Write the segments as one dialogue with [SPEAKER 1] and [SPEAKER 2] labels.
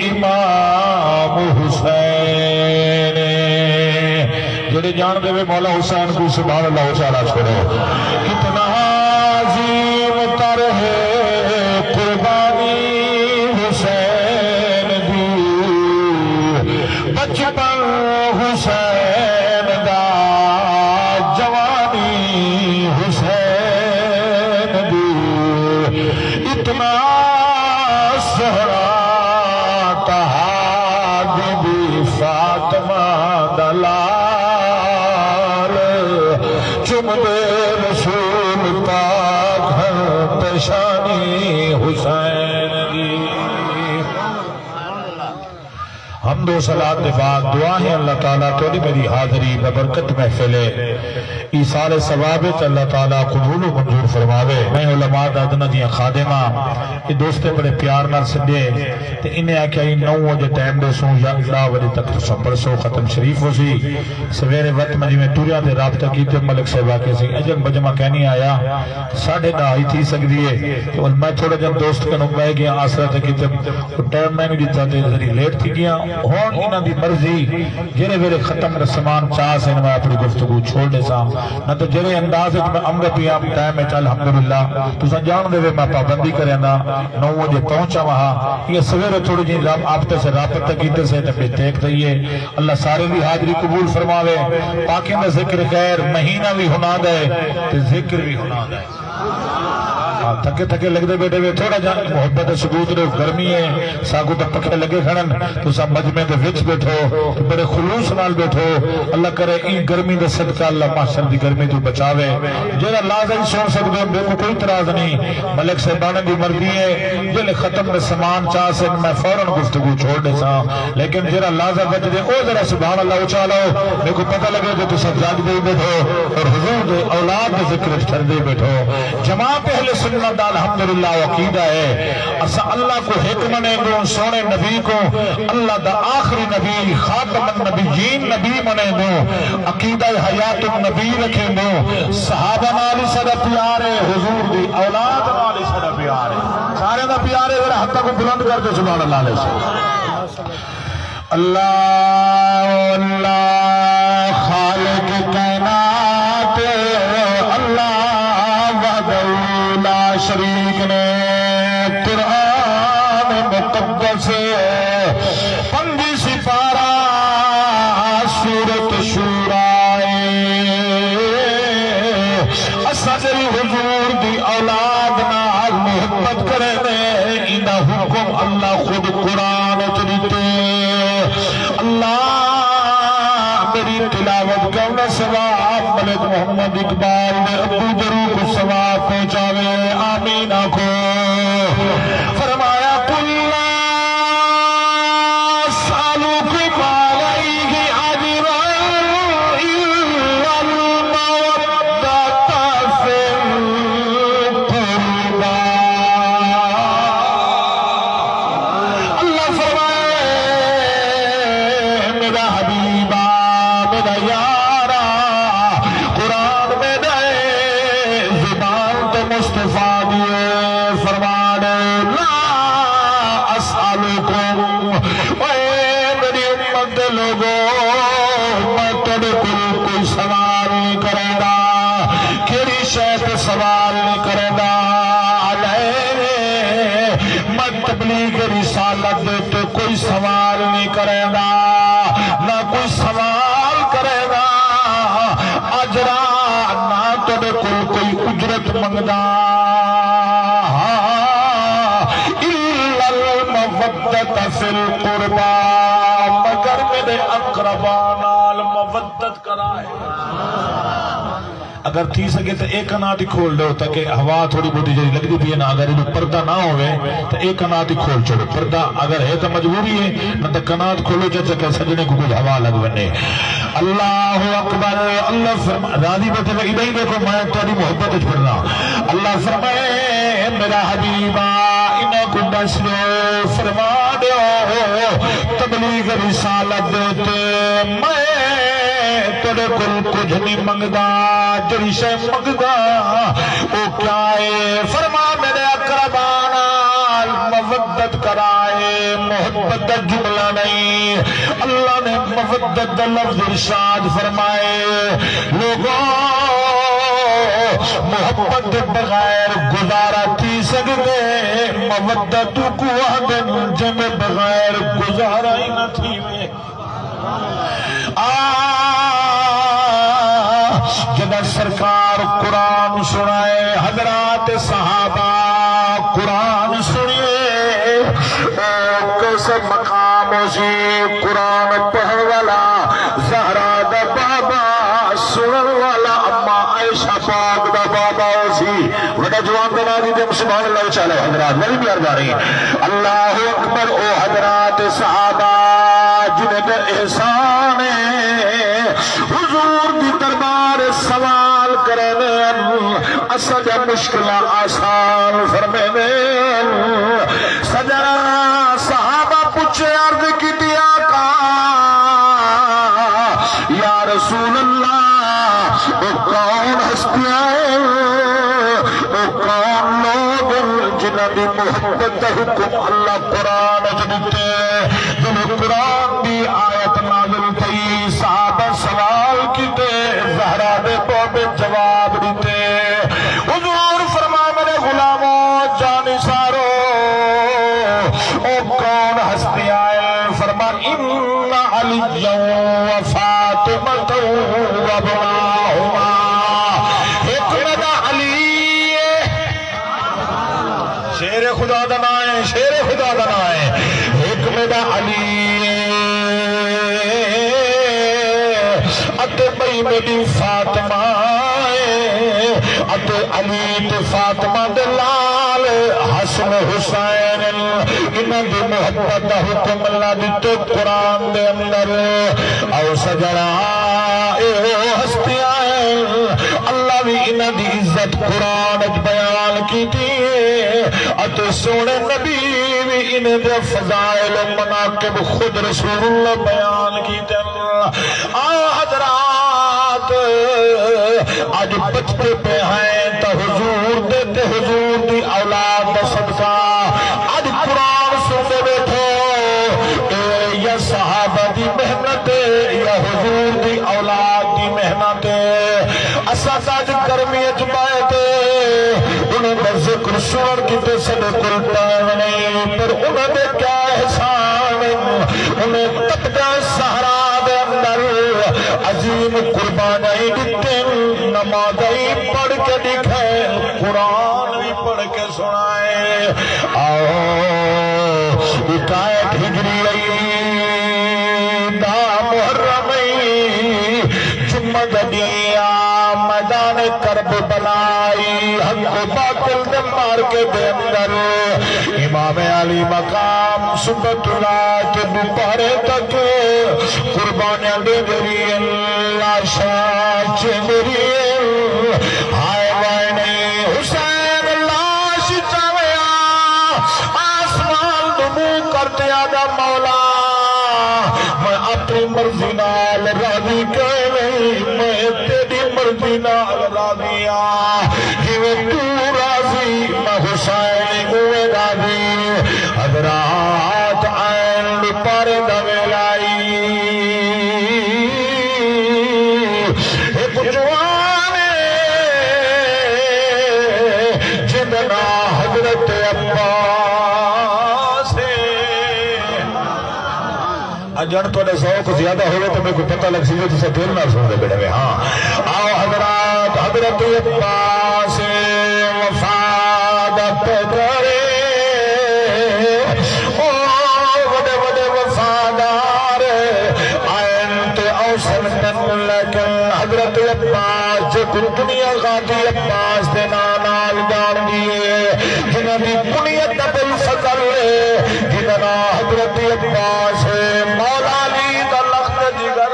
[SPEAKER 1] امام حسین جڑے جان دے وے مولا حسین کو سبحان اللہ اچھا کرو کتنا عظیم تر ہے قربانی حسین دی بچپن حسین دا جوانی حسین دی اتنا سہرا تہاد بھی فاطمہ دلال چم دے رسول پاک پیشانی حسین دی حمد و صلاة کے بعد دعائیں اللہ تعالیٰ توڑی میری حاضری ببرکت محفل ایصال ثوابت اللہ تعالیٰ قبول و منظور فرماوے میں علماء دادنا دیا خادمہ یہ دوستے بڑے پیار نال سنڈے تے انہیں آکیا ہی 9 بجے ٹائم دے سوں یا 11 بجے تک پرسوں ختم شریف ہو سی سویرے وقت مجھے میں ٹوریا تے رابطہ کیتے ملک صاحبہ کے سی اجم بجمہ کہنی آیا 9:30 تھی سک دیئے تو میں تھوڑا جن دوست کا نمبر گیا آسرہ تے کیتے ٹائم میں بھی جتا تے ذری لیٹ تھی گیا ہون انہاں دی مرضی جنہیں میرے ختم رسمان چاہ سے میں اپنی گفتگو چھوڑ دے سا نہ تو جنہیں انداز میں امر پیام ٹائم ہے چل الحمدللہ تو سا جان دے میں پابندی کریں نا 9 بجے پہنچا وہاں یہ سویرے تھوڑی جی آپ تے سے رابطہ کیتے سے تے دیکھ رہیے اللہ سارے بھی حاضری قبول فرماوے پاکیں دا ذکر خیر مہینہ بھی ہونا دے تے ذکر بھی ہونا دے تھکے تھکے لگ دے بیٹے تھوڑا جان محبت ثبوت رہے گرمی ہے ساگو تک پکھے لگے کھڑن تو سب مجمع دے وچ بیٹھو تو بڑے خلوص نال بیٹھو اللہ کرے این گرمی دے صدقہ اللہ محشر دی گرمی تو بچاوے جیڑا لازم سن سکتے ہیں میرے کو کوئی اعتراض نہیں ملک صاحبان دی مرضی ہے جیڑے ختم میں سامان چاہ سے میں فوراً گفتگو چھوڑ دے سا لیکن جیڑا لازم بچ دے او ذرا سبحان اللہ اچھا لو میرے کو پتہ لگے کہ تو سب جاگ دے بیٹھو اور حضور دے اولاد دے ذکر چھڑ دے بیٹھو جماعت اہل سنت دا الحمدللہ عقیدہ ہے اسا اللہ کو حکمنے دوں سونے نبی کو اللہ دا آخری نبی خاتم النبیین نبی منے دوں عقیدہ حیات النبی رکھیں دوں صحابہ نالی صدا پیارے حضور دی اولاد نالی صدا پیارے سارے دا پیارے ذرا حتہ کو بلند کر دے سبحان اللہ علیہ وسلم اللہ اللہ خالق کائنات اللہ وحدہ لا شریک نے قرآن مقدس 5 سپارہ سورت شورائے اسجل حضور دی اولاد نال محبت کرے انہا حکم اللہ خود قرآن چلیتے اللہ میری تلاوت کرنا ثواب ملک محمد اقبال نے ابو درو کو ثواب پہنچاوے آمین آکھو فرمایا کلّا سالوکم علیہ عجرا الا المودۃ فی القربى اللہ فرمائے میرا حبیبہ میرا یارا قرآن میں دے زبان تو مصطفیٰ دیئے فرمانے لا اسألکم اے میری امت لوگوں میں تڑ کوئی سوال نہیں کرے گا کیڑی شیط سوال نہیں کرے گا علیہ میں تبلیغ رسالت تو کوئی سوال نہیں کرے گا نہ کوئی سوال کرے گا اجرا نہ تڑ کوئی اجرت منگا الا المودۃ فی القربى مگر میرے اقرباء نال مودت کرائے اگر تھی سکے تو ایک کنات ہی کھول دو تاکہ ہوا تھوڑی بہتی جی لگ دی بھی ہے نا اگر یہ پردہ نہ ہوئے تو ایک کنات ہی کھول چھوڑو پردہ اگر ہے تو مجبوری ہے نہ تو کنات کھولو جیسے کہ سجنے کو کچھ ہوا لگ بنے اللہ اکبر اللہ فرمائے راضی بیٹھے میں ادھائی دیکھو میں تاری محبت اچھ پڑھنا اللہ فرمائے میرا حبیبہ انہیں کو بس لو فرما دو تبلیغ رسالت دیتے میں تیرے کل کچھ نہیں منگدا جڑی شے منگدا او کیا ہے فرما میرے اقرباں نال مودت مودت کرائے، محبت دا جملہ نہیں، اللہ نے مودت دا لفظ ارشاد فرمائے، لوگوں محبت دے بغیر گزارا تھی سکتے، مودت کو آدن جن بغیر گزارا ہی نہ تھی میں جب سرکار قرآن سنائے، حضرات صحابہ قرآن سنیے، کیسے مقام اسی قرآن پڑھن والا زہرا دا بابا، سنن والا اما عائشہ پاک دا بابا اسی وڈا جوان دنا دی دے سبحان اللہ چلے حضرات ولی بھی عرض آ رہی اللہ اکبر۔ او حضرات صحابہ جنہیں دے احسان حضور دی دربار سوال کرنے اصل مشکلہ آسان فرمینے، سجنہ صحابہ پوچھے عرض کی دیا کا یا رسول اللہ وہ کون ہستیاں وہ کون لوگ جنہ دی محبت حکم اللہ قرآن جنتے جنہ قرآن دی آیت نازل تھی، صحابہ سوال کیتے، زہرا دے پوپے جواب دیتے، حضور فرمائے میرے غلاموں جانی سارو او کون ہستی آئے، فرمائے ان علی و فاطمہ و ابناہما، ایک مدہ علی شیر خدا دنائے، شیر خدا دنائے، ایک مدہ علی اتے بھئی میری فاطمہ اتے علی تے فاطمہ دلال حسن حسین انہاں دی محبت دا حکم اللہ دیتے قرآن دے اندر، او سجنا اے ہستیاں اللہ بھی انہاں دی عزت قرآن اج بیان کی تھی، اتے سونے نبی بھی انہیں دے فضائل و مناقب خود رسول اللہ بیان کی تھی۔ حضرات آج بچتے پہ ہیں تو حضور دیتے، حضور دی اولاد دا صدقہ آج قرآن سنتے بیٹھو، یا صحابہ دی محنت یا حضور دی اولاد دی محنت، اساساج گرمی اجبائے انہیں دا ذکر سنر کی تے صدق الٹائم نہیں، پر انہیں دے کیا احسان، انہیں تبدہ سہرا دے اندر عظیم قربانی دیتے، نمازی پڑھ کے دکھائے، قرآن بھی پڑھ کے سنائے، آؤ اکایت ہجری دا محرمی جمعہ دیا میدان کرب بلائی، حق باطل دے مار کے دے اندر امام علی مقام سبت اللہ کے بپارے تک قربانیاں دے گری اللہ شاہ چگری ہائے وائے نہیں حسین لاش چاویا آسمان دمو کرتے آدھا مولا، میں اپنی مرضی نال راضی کہے نہیں، میں تیری مرضی نال راضی جویں تو راضی میں حسین ہوئے راضی، حضرات عین پارے دویلائی ایک جوان جدنا حضرت عباس اجن تو نے ذوق زیادہ ہوئے تو میں کو پتہ لگ سکے تو سب دل نہ سن دے بیٹھے ہاں آؤ حضرات حضرت عباس وفادت کرے او بڑے بڑے وفادار آئین تے اوسن من لیکن حضرت عباس جو دنیا غادی عباس دے نال جان دیئے جنہاں دی کنیت ابو الفضل جنہاں حضرت عباس مولا علی دا لخت جگر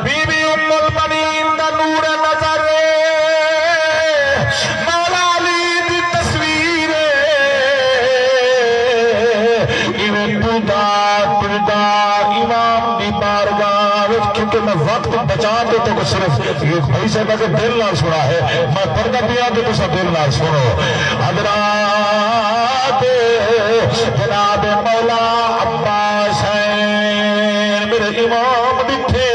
[SPEAKER 1] بی بی ام المنین دا نور نظر مولا علی دی تصویر ایویں پودا امام دی بارگاہ کیونکہ میں وقت بچا دے تو صرف یہ بھائی صاحبہ کے دل نہ سنا ہے میں پردہ پیا دے تو سب دل نہ سنو حضرات جناب مولا عباس ہیں میرے امام بٹھے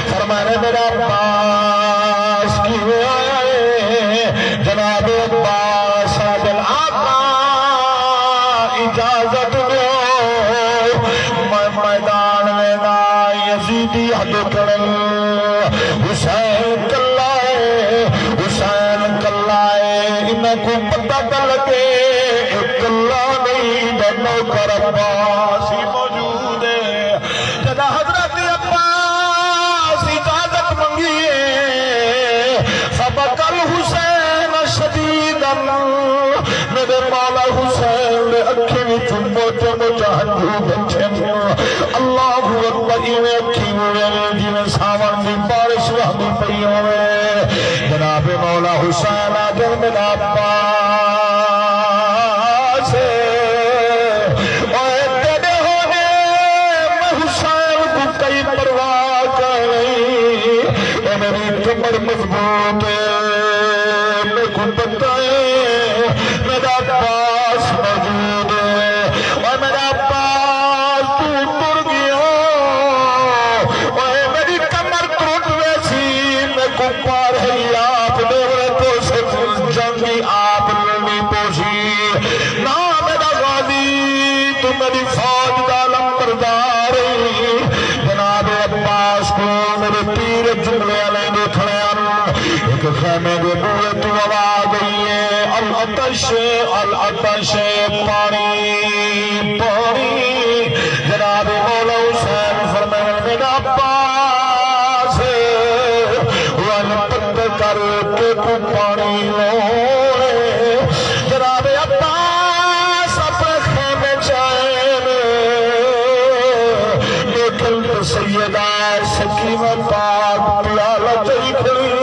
[SPEAKER 1] فرمانے میرا عباس کی ہوئے جناب عباس دل آقا اجازت دو میں میدان میں نا یزیدی حد کرن حسین کلائے حسین کلائے انہیں کو پتہ لگے کلا نہیں دنوں کر عباس ہی موجود ہے جدا حضرت عباس اجازت منگیے سبق الحسین شدیدا میرے مولا حسین لے اکھی بھی چنبو چنبو چاہنجو بچھن اللہ اکبر میں اکھی ہوئے جنہیں سامان دی بارش وحدی پڑی ہوئے جناب مولا حسین آدھر میرا عباس اور تیرے ہوئے میں حسین کو کئی پرواہ کر رہی اے میری کمر مضبوط میں کو بتائے میرا عباس موجود ہے اور میرا عباس تو ٹر گیا اور میری کمر ٹوٹ ویسی میں کو پار ہے آپ دے تو سے جنگی آپ لڑنی پوشی نا میرا غازی تو میری فوج کا لمبردار جناب عباس کو میرے پیر جملے علیہ دیکھنے ایک خیمے دے بوئے تو آواز گئی ہے العطش العطش پانی پانی جناب مولا حسین فرمائے میرا عباس ون پتہ کر کے تو پانی لو جناب عباس اپنے خیمے چین لیکن تو سیدہ سکینہ پاک پیالہ چاہی کھلی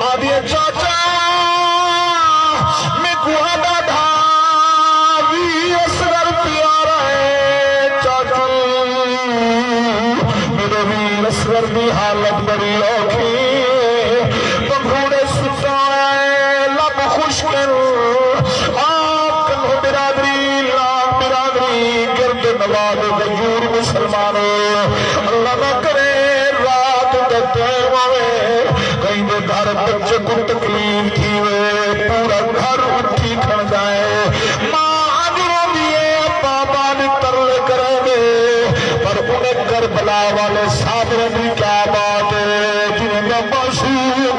[SPEAKER 1] آدھی چاچا میں کوہاں دھاوی اصغر پیارا ہے چاچا میرے بھی اصغر بھی حالت بڑی اوکھی پنکھوڑے سٹائے لب خوشکن آپ کنہو برادری لام برادری گرد نواد غیور مسلمانوں اللہ نہ کرے رات دتے ہوئے کہیں دے گھر بچے کو تکلیف تھی ہوئے پورا گھر اٹھی کھڑ جائے ماں آجروں دیئے بابا نے ترلے کرے دے پر انہیں کربلا والے صابر بھی کیا بات ہے جنہیں میں معصوم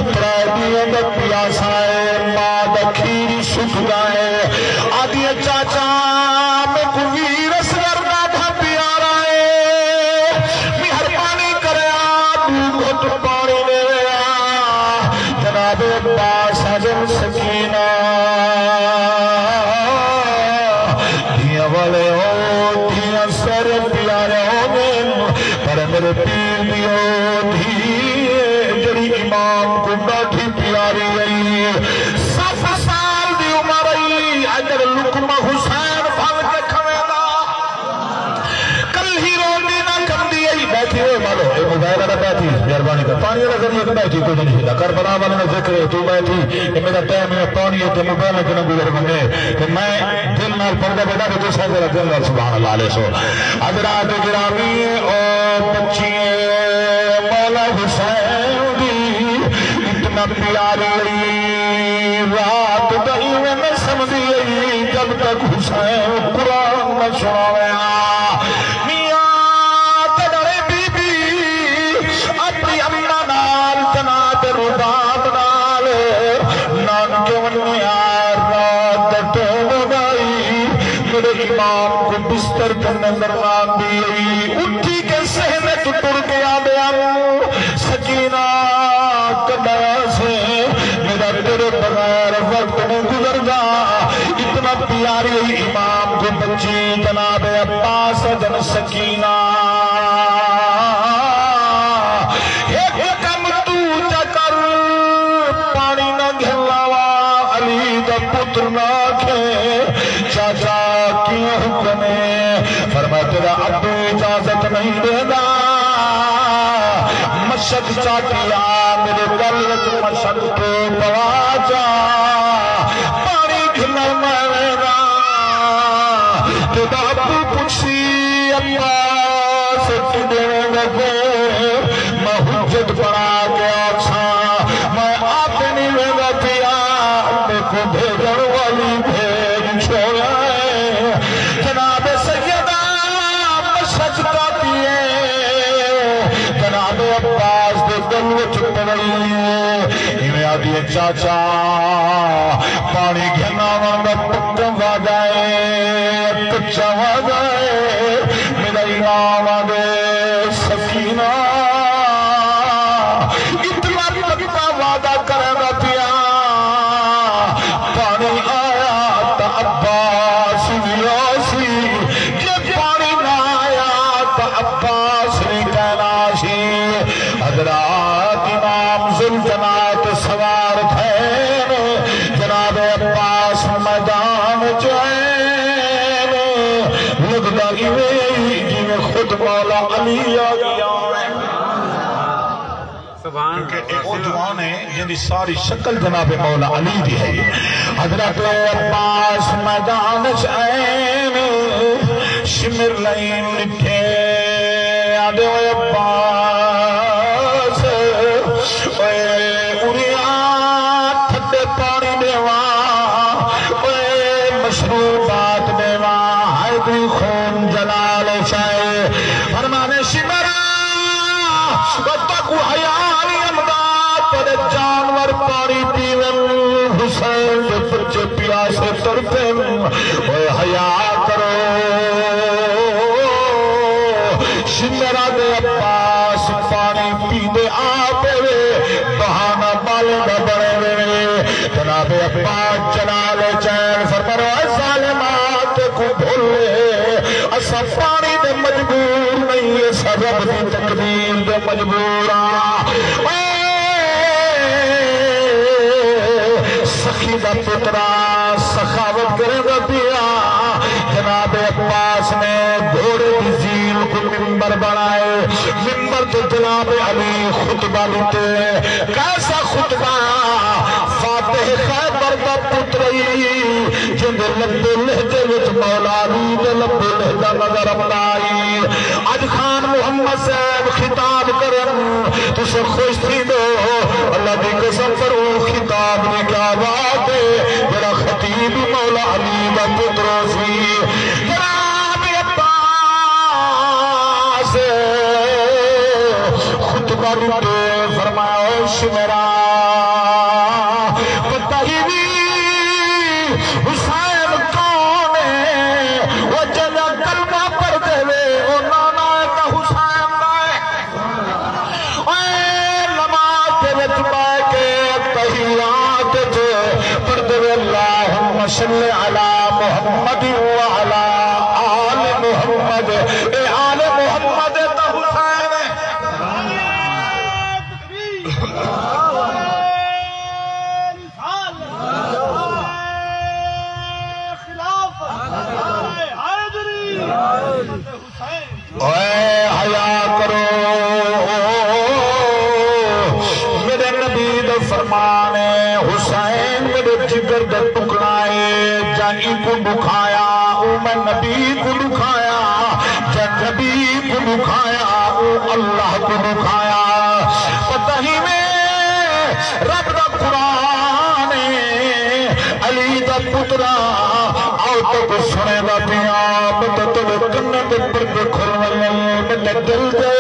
[SPEAKER 1] ترائے دیئے میں پیاسائے ماں دا کھیری سکھ جائے آدھی چاچا میں کوئی رسگر نہ تھا پیارا ہے مہربانی کرے آدھو گھٹ پانی دے جناب عباس حجم سکینہ دیا والے ہو دیا سر پیارے ہو پر میرے پیر دیو دھی جڑی امام کو بیٹھی پیاری رہی 7 سال دی عمر رہی اگر لکمہ حسین پھل کے کھویلا کل ہی روٹی نہ کم دی بیٹھی ہوئے مالو اے موبائل نہ بیٹھی مہربانی کر پانی والا ذریعہ تو بیٹھی کوئی نہیں ہے کربلا والے نے ذکر ہے تو بیٹھی کہ میرا ٹائم ہے پانی ہے تو موبائل نہ کنا گزر بنے کہ میں دل نال پردہ بیٹھا کہ تو سارا دل نال سبحان اللہ علیہ سو حضرات گرامی اور بچی مولا حسین دی اتنا پیاری رات دئی میں سمجھی جب تک حسین قرآن نہ سناویا امام کو بستر پر نظر آتی اٹھی کے سہنے تو ٹر گیا بیان سکینہ کڈایا سے میرا تیرے بغیر وقت نہیں گزر گا اتنا پیاری امام کو بچی جناب عباس جن سکینہ ایک کم تو چکر پانی نہ گھلاوا علی دا پتر نہ کھے چاچا کی حکم فرمایا تیرا اب اجازت نہیں دے گا مشک چاٹیا میرے گل وچ مشک تو پوا جا پانی گھلنا تیرا ابو پوچھی عباس کدے لگے میں حجت بنا کے آچھا میں اپنی لگا پیا دیکھو بھیجن والی بھیج چھوڑا ہے جناب سیدہ مشج کا دیئے جناب عباس دے دل وچ پڑی ہمیں آدھی چاچا پانی گھنا ورنہ پکم وادائے کچا وادائے میرا امام آدھے سکینہ اتنا لگتا وعدہ کرے گا پیا پانی آیا تا عباس ویاسی یہ پانی نہ آیا تا عباس نے کہنا سی حضرات امام ذوالجلال سوار تھے جناب عباس میدان چین لگتا جی میں خود مولا علی آ گیا کیونکہ ایک جوان ہے جنہی ساری شکل جناب مولا علی دی ہے حضرت عباس میدان چین شمر لائن لٹھے آدھے عباس تھڈے پانی دیواں مشروبات دیواں حیدری خون جلال چاہے فرمانے شمرا تکو حیانی امداد پر جانور پانی پیون حسین دے بچے پیاسے ترپے اے حیا کرو شمرا دے عباس پانی پی دے آپے بہانہ بالے دا بڑے وے جناب عباس جلال چین فرمایا ظالمات کو بھولے اسا پانی دے مجبور نہیں ہے سبب دی تقدیر دے مجبور سخی دا پترا سخاوت کرے گا پیا جناب عباس نے گھوڑے دی زیل کو منبر بنائے منبر تو جناب علی خطبہ لیتے کیسا خطبہ فاتح خیبر دا پتری جن لبے لہجے وچ مولا علی دے لبے لہجہ نظر آئی اج خان محمد صاحب خطاب کرن تسے خوش تھی دو اللہ دی قسم کرو خطاب نے کیا بات ہے جڑا خطیب مولا علی دا پتر سی جناب عباس خطبہ دیتے فرمایا شمرا پتہ ہی نہیں حسین کون ہے وہ جگہ کلمہ پڑھ دے وے وہ نانا کا حسین ہے اے نماز دے وچ بیٹھ کے تحیات پڑھ دے وے اللہم صلی علی محمد وعلی آل محمد اے آل محمد تا حسین ہے اے حیا کرو میرے نبی دے فرمان حسین میرے جگر دے ٹکڑائے جانی کو دکھایا او میں نبی کو دکھایا جا نبی کو دکھایا او اللہ کو دکھایا پتہ ہی میں رب دا قرآن علی دا پترا آؤ تو سنے دا پیا مدد کنہ دے پردے کھل والے مدد دل دے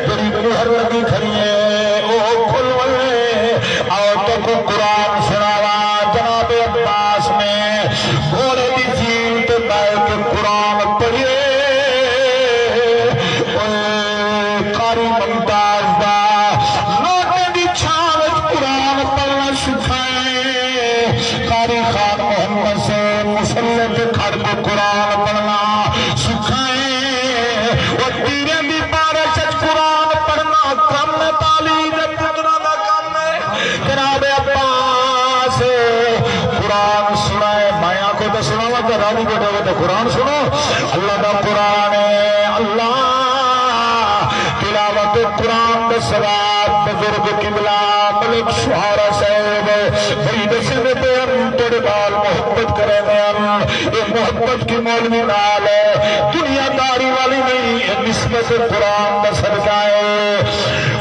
[SPEAKER 1] جڑی مہر لگی کھڑی ہے او کھل والے آؤ تو قرآن سناوا جناب عباس نے گھوڑے دی جیل تے بیٹھ کے قرآن پڑھیے قاری ممتاز دا نوٹے دی چھاوت قرآن پڑھنا سکھائے قاری خان محمد سے مسلح پہ کھڑ کے قرآن پڑھنا سکھائے وہ تیرے بھی بارے سچ قرآن پڑھنا کم ہے تعلیم پترہ دا کم ہے جناب عباس قرآن سنائے مایا کو تو سناوا تو رانی بیٹھے ہوئے تو قرآن سنو اللہ دا قرآن ہے اللہ تلاوت قرآن دا سواب بزرگ قبلہ ملک شہارہ صاحب بڑی دسے پہ ہم تیرے بال محبت کرے گئے یہ محبت حکومت کی مولوی نال ہے، دنیا داری والی نہیں، نسبت قرآن کا صدقہ ہے۔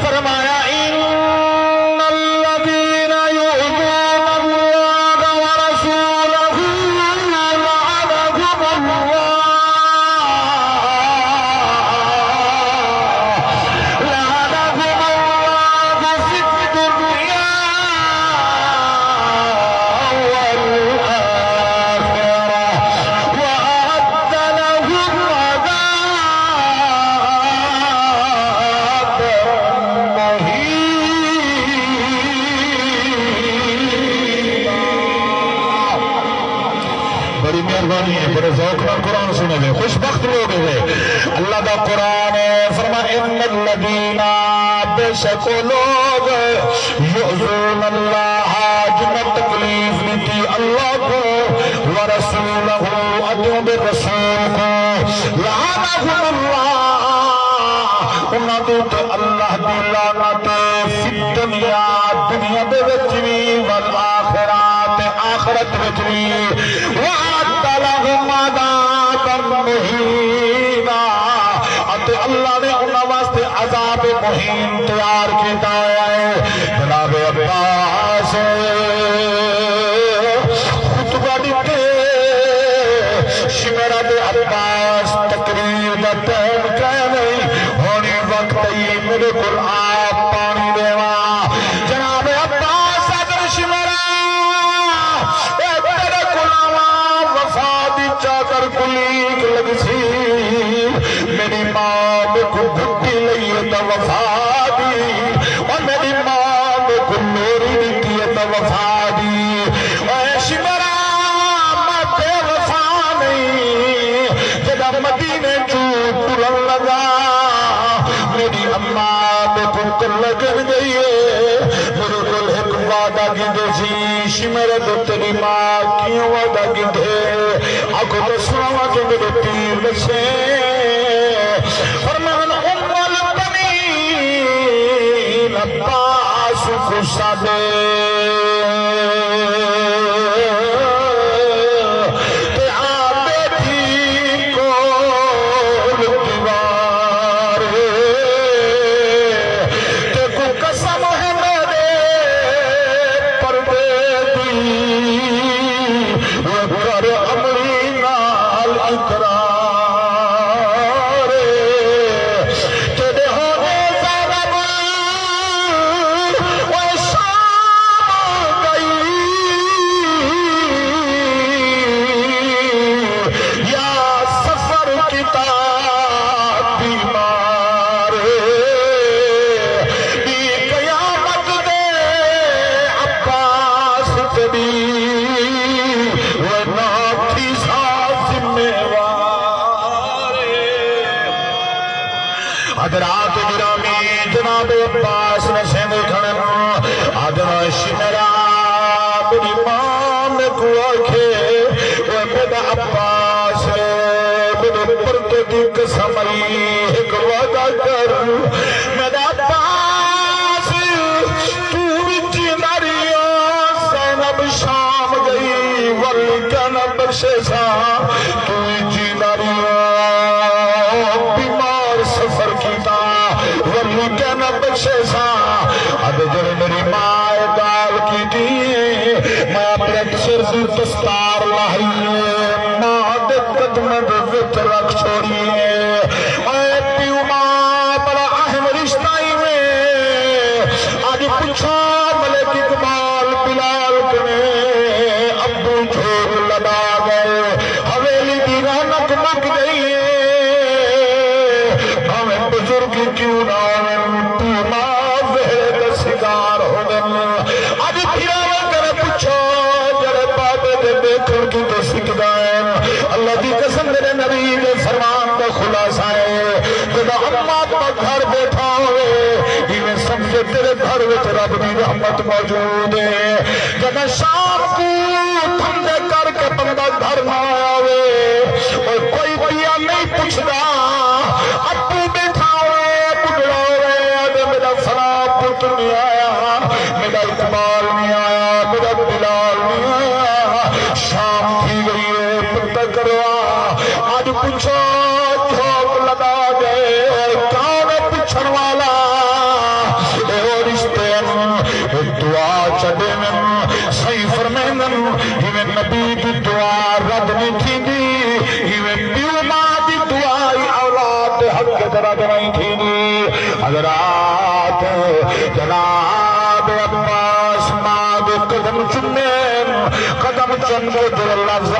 [SPEAKER 1] فرمایا ان الذین یؤذون اللہ ورسولہ لعنہم اللہ فی الدنیا بڑے ذوق میں قرآن سنے گے، خوش بخت لوگ ہیں اللہ کا قرآن ہے۔ فرمایا ان الذین بے شک لوگ یؤذون اللہ جنہیں تکلیف دیتی اللہ کو ورسولہ اجب رسول کو لعنہم اللہ انہاں دے اللہ دی لعنت فی الدنیا دنیا دے وچ وی والآخرات آخرت وچ وی لهم عذابا مہینا اتے اللہ نے انہاں واسطے عذاب مہین تیار کیتا ہے۔ جناب عباس خطبہ دیتے شمرہ دے عباس تقریر دا ٹائم کہہ نہیں ہونی وقت ہی میرے قرآن پانی دیوا جناب عباس اگر شمرہ چادر کلیگ لگ سی میری ماں میں کو بھٹی لئیے تا وفا دی اور میری ماں میں کو میری دیتی ہے تا وفا دی اے شمرا میں بے وفا نہیں جدہ مدینے ٹولن لگا میری اماں میں کو کل لگن گئی ہے میرے کل ایک وعدہ کی دے سی شمرا تو تیری ماں کیوں وعدہ کی دے آگو بسوا جو میرے پیر بچے فرمان ام البنین عباس کو سادے تے آبے بھی کول دیوار تے کو قسم ہے میرے پردے دی وہ کر امری اقرار تیرے ہونے زرب وہ شام گئی یا سفر کتاب بیمار بی قیامت دے عباس تبی وہ ناکھی حضرات گرامی جناب عباس نشین کھڑن آدھنا شمرا میری ماں میں کو آکھے وہ میرا عباس میرے پردے دی قسم ایک وعدہ کر میرا عباس تو وچی ناریاں زینب شام گئی والکن برشے سا تو وچی ناریاں سفر کیتا ولی کہنا بخشے سا اب جب میری ماں دال کی دی میں اپنے سر سے دستار لائی ماں دے قدم وچ رکھ چھوڑیے اے پیو ماں بڑا اہم رشتہ میں آج پوچھا ملک اقبال بلال کنے ابو جھوٹ لڑا گئے حویلی دی رونق مک گئی بزرگ کیوں نہ تو ماں زہر کا شکار ہو گئے اب پھر کر پوچھو جڑے بابے دے دیکھن کی تو سکھ گئے اللہ دی قسم میرے نبی دے فرمان کا خلاصہ ہے جب اماں کا گھر بیٹھا ہوئے میں سمجھے تیرے گھر وچ رب دی رحمت موجود ہے جب شام کو ٹھنڈے کر کے بندہ گھر نہ آیا ہوئے اور کوئی پیا نہیں پوچھدا ابو بیٹھا پتر نہیں آیا میرا اقبال نہیں آیا میرا بلال نہیں آیا شام تھی گئی ہے پتہ کروا جھوک لگا دے کان پچھن والا اے رشتے دعا چڈے صحیح فرمائن ہمیں نبی دی دعا رد نہیں تھی دی ہمیں پیو ماں دی دعائی اولاد حق کے رد نہیں تھی دی حضرات جناب عباس ماں دے قدم چنے قدم چن کے در لفظ